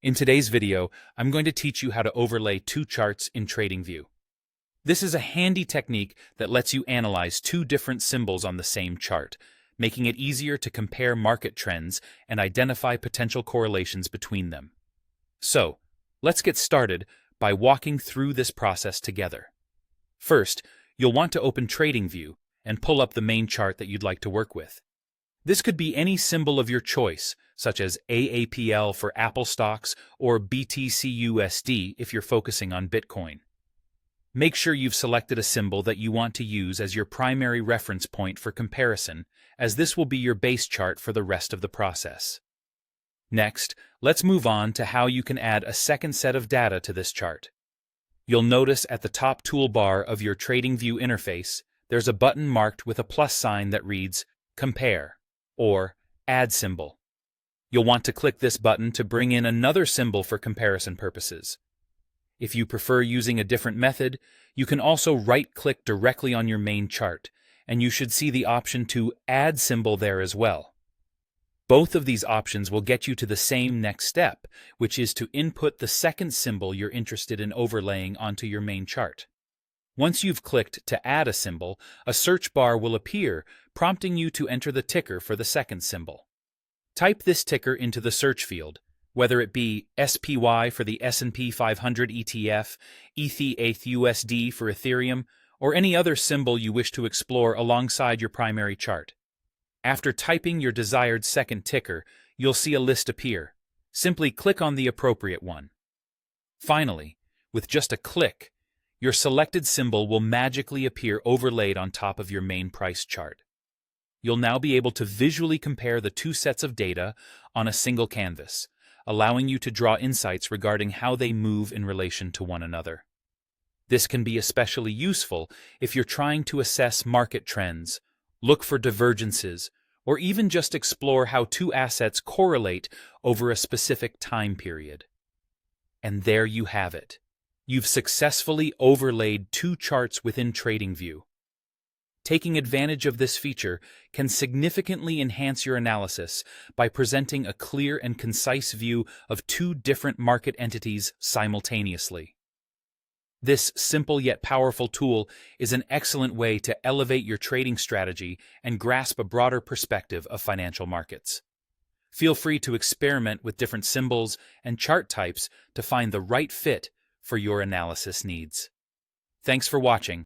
In today's video, I'm going to teach you how to overlay two charts in TradingView. This is a handy technique that lets you analyze two different symbols on the same chart, making it easier to compare market trends and identify potential correlations between them. So, let's get started by walking through this process together. First, you'll want to open TradingView and pull up the main chart that you'd like to work with. This could be any symbol of your choice, such as AAPL for Apple stocks or BTCUSD if you're focusing on Bitcoin. Make sure you've selected a symbol that you want to use as your primary reference point for comparison, as this will be your base chart for the rest of the process. Next, let's move on to how you can add a second set of data to this chart. You'll notice at the top toolbar of your TradingView interface, there's a button marked with a plus sign that reads Compare or Add symbol. You'll want to click this button to bring in another symbol for comparison purposes. If you prefer using a different method, you can also right-click directly on your main chart, and you should see the option to Add symbol there as well. Both of these options will get you to the same next step, which is to input the second symbol you're interested in overlaying onto your main chart. Once you've clicked to add a symbol, a search bar will appear, prompting you to enter the ticker for the second symbol. Type this ticker into the search field, whether it be SPY for the S&P 500 ETF, ETH for Ethereum, or any other symbol you wish to explore alongside your primary chart. After typing your desired second ticker, you'll see a list appear. Simply click on the appropriate one. Finally, with just a click, your selected symbol will magically appear overlaid on top of your main price chart. You'll now be able to visually compare the two sets of data on a single canvas, allowing you to draw insights regarding how they move in relation to one another. This can be especially useful if you're trying to assess market trends, look for divergences, or even just explore how two assets correlate over a specific time period. And there you have it. You've successfully overlaid two charts within TradingView. Taking advantage of this feature can significantly enhance your analysis by presenting a clear and concise view of two different market entities simultaneously. This simple yet powerful tool is an excellent way to elevate your trading strategy and grasp a broader perspective of financial markets. Feel free to experiment with different symbols and chart types to find the right fit for your analysis needs. Thanks for watching,